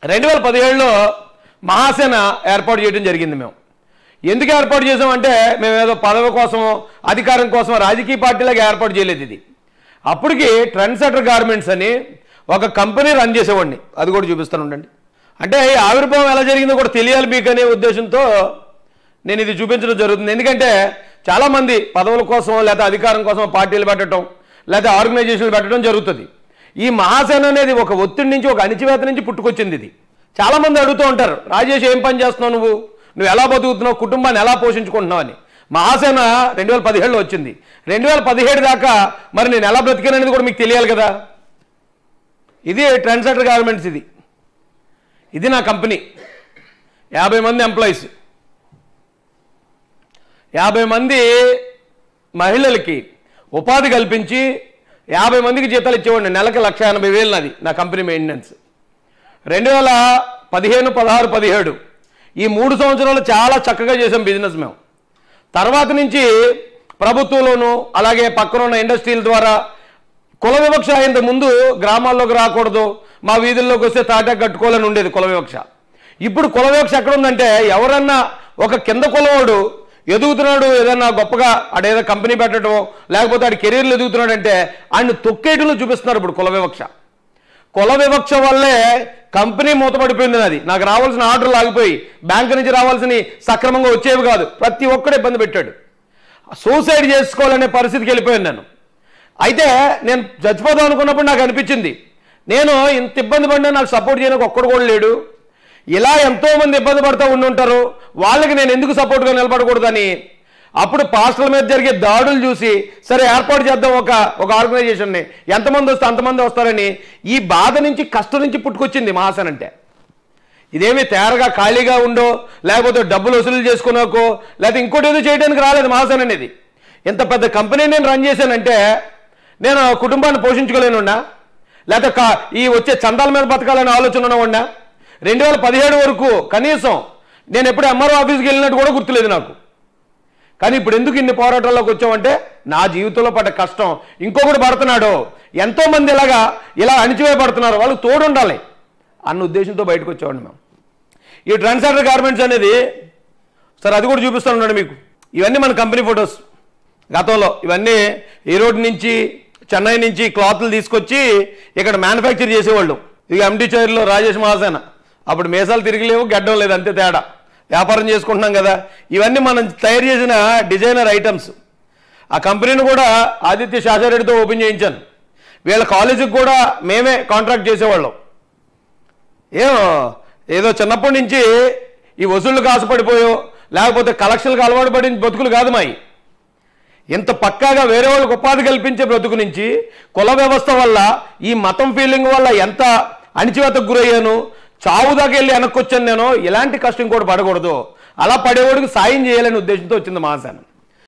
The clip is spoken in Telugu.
2017లో మహాసేన ఏర్పాటు చేయడం జరిగింది. మేము ఎందుకు ఏర్పాటు చేసామంటే మేము ఏదో పదవి కోసమో అధికారం కోసమో రాజకీయ పార్టీలాగా ఏర్పాటు చేయలేదు. ఇది అప్పటికి ట్రెండ్ సెటర్ గార్మెంట్స్ అని ఒక కంపెనీ రన్ చేసేవాడిని. అది కూడా చూపిస్తాను ఉండండి. అంటే ఈ ఆవిర్భావం ఎలా జరిగిందో కూడా తెలియాలి మీకు అనే ఉద్దేశంతో నేను ఇది చూపించడం జరుగుతుంది. ఎందుకంటే చాలామంది పదవుల కోసం లేదా అధికారం కోసం పార్టీలు పెట్టడం లేదా ఆర్గనైజేషన్లు పెట్టడం జరుగుతుంది. ఈ మహాసేన అనేది ఒక ఒత్తిడి నుంచి ఒక అణిచివేత నుంచి పుట్టుకొచ్చింది. ఇది చాలామంది అడుగుతూ ఉంటారు, రాజేష్ ఏం పని చేస్తున్నావు, నువ్వు ఎలా బతుకుతున్నావు, కుటుంబాన్ని ఎలా పోషించుకుంటున్నావు అని. మహాసేన 2017లో వచ్చింది. 2017 దాకా మరి నేను ఎలా బ్రతికాననేది కూడా మీకు తెలియాలి కదా. ఇది ట్రెండ్ సెటర్ గార్మెంట్స్. ఇది నా కంపెనీ. 50 మంది ఎంప్లాయీస్, 50 మంది మహిళలకి ఉపాధి కల్పించి 50 మందికి జీతాలు ఇచ్చేవాడిని. నెలకు 1,80,000 నాది నా కంపెనీ మెయింటెనెన్స్. 2015, 16, 17 ఈ 3 సంవత్సరాలు చాలా చక్కగా చేసాం బిజినెస్. మేము తర్వాత నుంచి ప్రభుత్వంలోనూ అలాగే పక్కన ఉన్న ఇండస్ట్రీల ద్వారా కుల వివక్ష ఇంత ముందు గ్రామాల్లోకి రాకూడదు, మా వీధుల్లోకి వస్తే తాటాకు కట్టుకోవాలని ఉండేది కుల వివక్ష. ఇప్పుడు కుల వివక్ష ఎక్కడ ఉందంటే ఎవరన్నా ఒక కింద కులవాడు ఎదుగుతున్నాడు, ఏదన్నా గొప్పగా ఆడేదో కంపెనీ పెట్టడం లేకపోతే ఆడి కెరీర్లు ఎదుగుతున్నాడంటే ఆయన తొక్కేయడంలో చూపిస్తున్నారు. ఇప్పుడు కుల వివక్ష వల్లే కంపెనీ మూతపడిపోయింది. అది నాకు రావాల్సిన ఆర్డర్లు ఆగిపోయి బ్యాంకు నుంచి రావాల్సిన సక్రమంగా వచ్చేవి కాదు. ప్రతి ఒక్కడు ఇబ్బంది పెట్టాడు. సూసైడ్ చేసుకోవాలనే పరిస్థితికి వెళ్ళిపోయాను నేను. అయితే నేను చచ్చిపోదాం అనుకున్నప్పుడు నాకు అనిపించింది, నేను ఇంత ఇబ్బంది పడినా నాకు సపోర్ట్ చేయడానికి ఒక్కడు కూడా లేడు. ఇలా ఎంతోమంది ఇబ్బంది పడుతూ ఉండుంటారు, వాళ్ళకి నేను ఎందుకు సపోర్ట్గా నిలబడకూడదని అప్పుడు పాస్టర్ల మీద జరిగే దాడులు చూసి సరే ఏర్పాటు చేద్దాం ఒక ఆర్గనైజేషన్ని, ఎంతమంది వస్తే అంతమంది వస్తారని ఈ బాధ నుంచి కష్టం నుంచి పుట్టుకొచ్చింది మహాసేన అంటే. ఇదేమీ తేరగా ఖాళీగా ఉండో లేకపోతే డబ్బులు వసూలు చేసుకున్నాకో లేకపోతే ఇంకోటి ఏదో చేయడానికి రాలేదు మహాసేన అనేది. ఇంత పెద్ద కంపెనీ నేను రన్ చేశానంటే నేను కుటుంబాన్ని పోషించుకోలేనున్నా లేకపోతే ఈ వచ్చే చందాల మీద బతకాలనే ఆలోచన ఉన్నా. 2017 వరకు కనీసం నేను ఎప్పుడు ఎంఆర్ఓ ఆఫీస్కి వెళ్ళినట్టు కూడా గుర్తులేదు నాకు. కానీ ఇప్పుడు ఎందుకు ఇన్ని పోరాటాల్లోకి వచ్చామంటే నా జీవితంలో పడ్డ కష్టం ఇంకొకటి పడుతున్నాడు, ఎంతోమంది ఇలా అణిచివేయబడుతున్నారు, వాళ్ళు తోడుండాలి అన్న ఉద్దేశంతో బయటకు వచ్చేవాడిని మేము. ఈ ట్రెండ్ సెటర్ గార్మెంట్స్ అనేది సరే అది కూడా చూపిస్తాను మీకు. ఇవన్నీ మన కంపెనీ ఫొటోస్. గతంలో ఇవన్నీ ఈరోడ్ నుంచి చెన్నై నుంచి క్లాత్లు తీసుకొచ్చి ఇక్కడ మ్యానుఫ్యాక్చర్ చేసేవాళ్ళు. ఇక ఎండి చైర్లో రాజేష్ మహాసేన. అప్పుడు మీసాలు తిరిగిలేవు, గడ్డం లేదు, అంతే తేడా. వ్యాపారం చేసుకుంటున్నాం కదా. ఇవన్నీ మనం తయారు చేసిన డిజైనర్ ఐటమ్స్. ఆ కంపెనీని కూడా ఆదిత్య శాసారెడ్డితో ఓపెన్ చేయించాను. వీళ్ళ కాలేజీకి కూడా మేమే కాంట్రాక్ట్ చేసేవాళ్ళం. ఏదో చిన్నప్పటి నుంచి ఈ వసూళ్ళకు ఆశపడిపోయో లేకపోతే కలెక్షన్లకు అలవాటు పడిన బతుకులు కాదు మాయి. ఇంత పక్కాగా వేరే వాళ్ళకి ఉపాధి కల్పించే బ్రతుకు నుంచి కుల వ్యవస్థ వల్ల ఈ మతం ఫీలింగ్ వల్ల ఎంత అణిచివేతకు గురయ్యాను, చావు దాకా వెళ్ళి వెనక్కి వచ్చాను నేను. ఇలాంటి కష్టం కూడా పడకూడదు, అలా పడేవాడికి సాయం చేయాలనే ఉద్దేశంతో వచ్చింది మహాసేన.